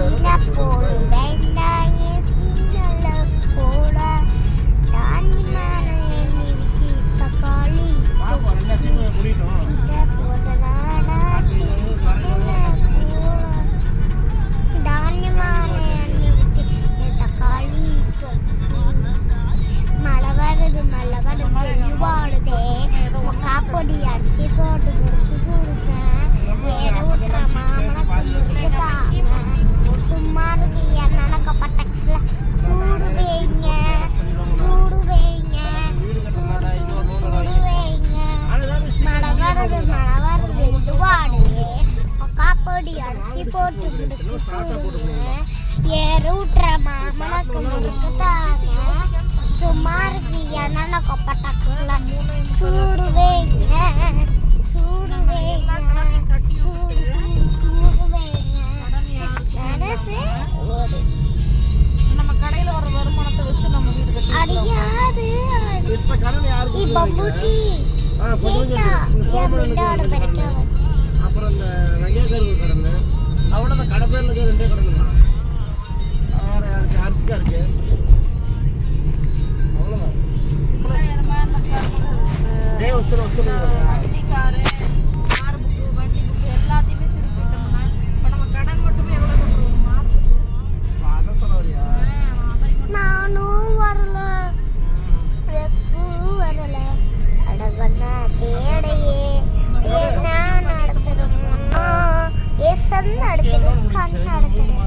சீன போடு வேண்டாயே சீனல போட தாண்டி மேல எண்ணி வச்சு தக்காளி சீன போடலாடா தாண்டி மேல எண்ணி வச்சு தக்காளி மழை வருது தெளிவாடுதே காப்பொடி அரிசி போட்டு முறுக்கு சுருக்கேன் வேற விட்டுற மாமனக்கு முறுக்கு தாங்க சும்மா இருக்கு என்னக்கப்பட்ட சூடு வைங்க சூடு வைங்க சூடு வைங்க மழை வருது தெளிவாடுதே காப்பொடி அரிசி போட்டு முறுக்கு சுருக்கேன் ஏற விட்டுற மாமனக்கு முறுக்கு தாங்க சும்மா இருக்கு என்னக்கப்பட்ட சூடு வைங்க சூடு வைங்க சூடு வைங்க நம்ம கடையில வர வருமானத்தை வச்சு நம்ம வீடு கட்டி அடியாது இப்ப கடன் யாருக்கு பம்புட்டி அப்புறம் இந்த வெங்காயக்கருவு கடன் அவ்வளோதான் கடை பேர்ல இருக்க 2 கடன் தான் யாருக்கு அரிசிக்கா இருக்கு அவ்வளோதான் வண்டி காரு கார் புக்கு வண்டி புக்கு எல்லாத்தையுமே திருப்பிட்டோம்னா இப்போ நம்ம கடன் மட்டுமே எவ்வளோ கட்டுறோம் ஒரு மாசத்துக்கு அதான் சொல்ல வரியா நானும் வரல வரல அடவண்ணா தேடையே என்ன நடத்துறோம் ஏசன் நடத்துறோம் கண் நடத்துறோம்